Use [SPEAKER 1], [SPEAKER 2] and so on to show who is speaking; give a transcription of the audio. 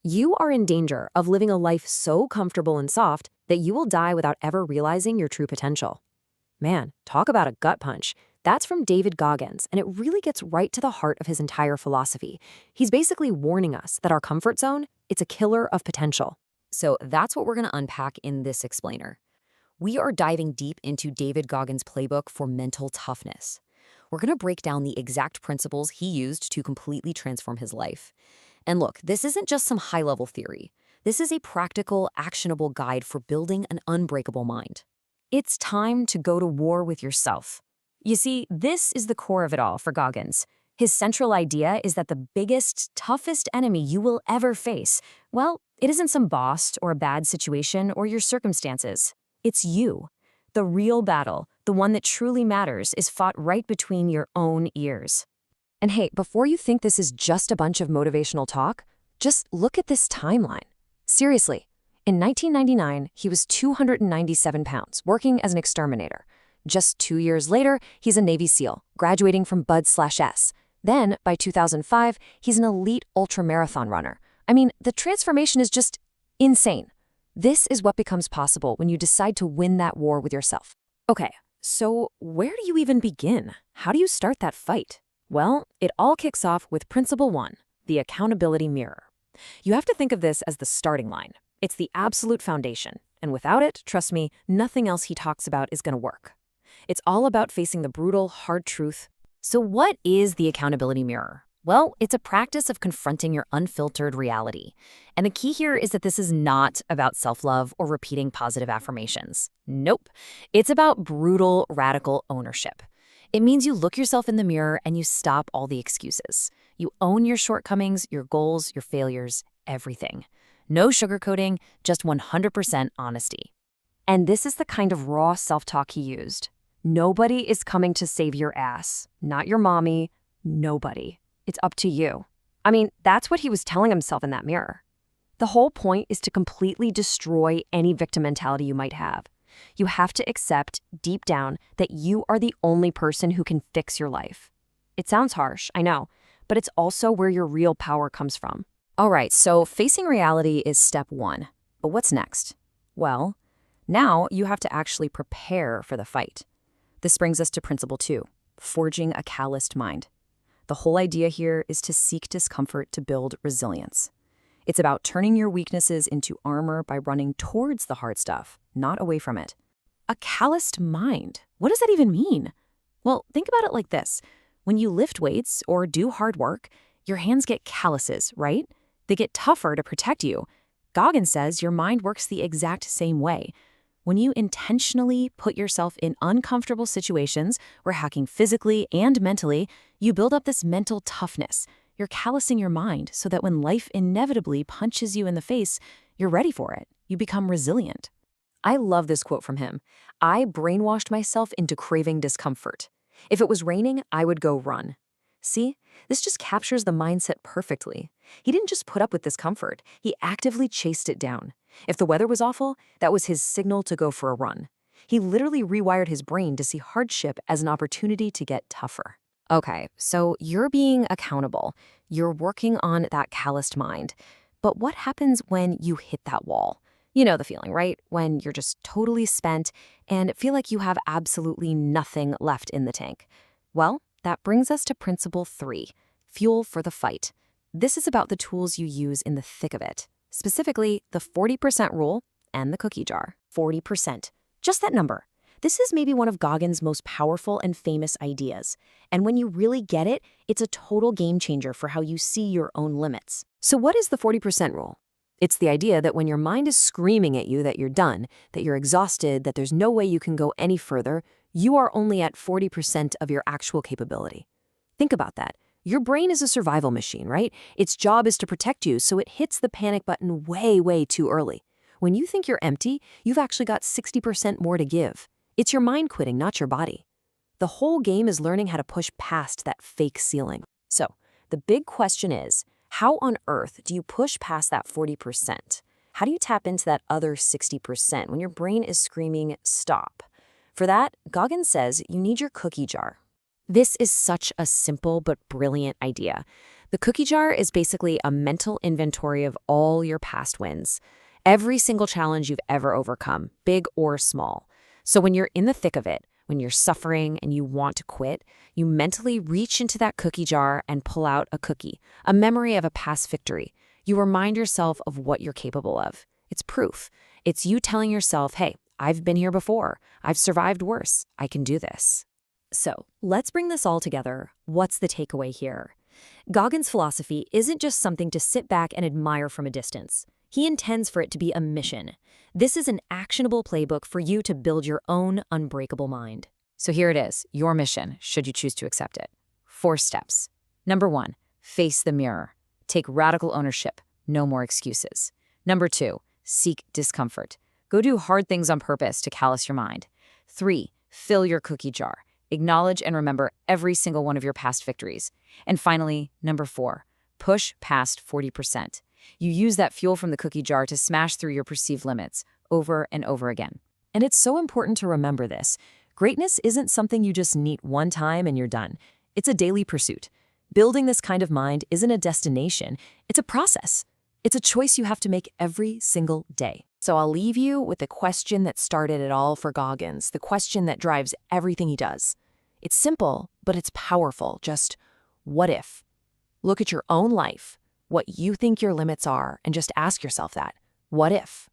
[SPEAKER 1] You are in danger of living a life so comfortable and soft that you will die without ever realizing your true potential. Man, talk about a gut punch. That's from David Goggins, and it really gets right to the heart of his entire philosophy. He's basically warning us that our comfort zone, it's a killer of potential. So that's what we're going to unpack in this explainer. We are diving deep into David Goggins' playbook for mental toughness. We're going to break down the exact principles he used to completely transform his life. And look, this isn't just some high-level theory. This is a practical, actionable guide for building an unbreakable mind. It's time to go to war with yourself. You see, this is the core of it all for Goggins. His central idea is that the biggest, toughest enemy you will ever face, well, it isn't some boss or a bad situation or your circumstances. It's you. The real battle, the one that truly matters, is fought right between your own ears. And hey, before you think this is just a bunch of motivational talk, just look at this timeline. Seriously, in 1999, he was 297 pounds, working as an exterminator. Just 2 years later, he's a Navy SEAL, graduating from Bud/S. Then, by 2005, he's an elite ultramarathon runner. I mean, the transformation is just insane. This is what becomes possible when you decide to win that war with yourself. Okay, so where do you even begin? How do you start that fight? Well, it all kicks off with Principle 1, the accountability mirror. You have to think of this as the starting line. It's the absolute foundation, and without it, trust me, nothing else he talks about is going to work. It's all about facing the brutal, hard truth. So what is the accountability mirror? Well, it's a practice of confronting your unfiltered reality. And the key here is that this is not about self-love or repeating positive affirmations. Nope. It's about brutal, radical ownership. It means you look yourself in the mirror and you stop all the excuses. You own your shortcomings, your goals, your failures, everything. No sugarcoating, just 100% honesty. And this is the kind of raw self-talk he used. Nobody is coming to save your ass. Not your mommy. Nobody. It's up to you. I mean, that's what he was telling himself in that mirror. The whole point is to completely destroy any victim mentality you might have. You have to accept, deep down, that you are the only person who can fix your life. It sounds harsh, I know, but it's also where your real power comes from. All right, so facing reality is step 1. But what's next? Well, now you have to actually prepare for the fight. This brings us to Principle 2, forging a calloused mind. The whole idea here is to seek discomfort to build resilience. It's about turning your weaknesses into armor by running towards the hard stuff, not away from it. A calloused mind. What does that even mean? Well, think about it like this. When you lift weights or do hard work, your hands get calluses, right? They get tougher to protect you. Goggins says your mind works the exact same way. When you intentionally put yourself in uncomfortable situations where hacking physically and mentally, you build up this mental toughness. You're callousing your mind so that when life inevitably punches you in the face, you're ready for it. You become resilient. I love this quote from him. I brainwashed myself into craving discomfort. If it was raining, I would go run. See, this just captures the mindset perfectly. He didn't just put up with discomfort, he actively chased it down. If the weather was awful, that was his signal to go for a run. He literally rewired his brain to see hardship as an opportunity to get tougher. Okay, so you're being accountable. You're working on that calloused mind. But what happens when you hit that wall? You know the feeling, right? When you're just totally spent and feel like you have absolutely nothing left in the tank. Well, that brings us to Principle 3, fuel for the fight. This is about the tools you use in the thick of it. Specifically, the 40% rule and the cookie jar. 40%. Just that number. This is maybe one of Goggins' most powerful and famous ideas. And when you really get it, it's a total game changer for how you see your own limits. So what is the 40% rule? It's the idea that when your mind is screaming at you that you're done, that you're exhausted, that there's no way you can go any further, you are only at 40% of your actual capability. Think about that. Your brain is a survival machine, right? Its job is to protect you, so it hits the panic button way, way too early. When you think you're empty, you've actually got 60% more to give. It's your mind quitting, not your body. The whole game is learning how to push past that fake ceiling. So, the big question is, how on earth do you push past that 40%? How do you tap into that other 60% when your brain is screaming, stop? For that, Goggins says you need your cookie jar. This is such a simple but brilliant idea. The cookie jar is basically a mental inventory of all your past wins. Every single challenge you've ever overcome, big or small. So when you're in the thick of it, when you're suffering and you want to quit, you mentally reach into that cookie jar and pull out a cookie, a memory of a past victory. You remind yourself of what you're capable of. It's proof. It's you telling yourself, hey, I've been here before. I've survived worse. I can do this. So let's bring this all together. What's the takeaway here? Goggins' philosophy isn't just something to sit back and admire from a distance. He intends for it to be a mission. This is an actionable playbook for you to build your own unbreakable mind. So here it is, your mission, should you choose to accept it. 4 steps. Number 1, face the mirror. Take radical ownership. No more excuses. Number 2, seek discomfort. Go do hard things on purpose to callous your mind. 3, fill your cookie jar. Acknowledge and remember every single one of your past victories. And finally, number 4, push past 40%. You use that fuel from the cookie jar to smash through your perceived limits over and over again. And it's so important to remember this. Greatness isn't something you just neat one time and you're done. It's a daily pursuit. Building this kind of mind isn't a destination. It's a process. It's a choice you have to make every single day. So I'll leave you with the question that started it all for Goggins, the question that drives everything he does. It's simple, but it's powerful. Just, what if? Look at your own life, what you think your limits are, and just ask yourself that. What if?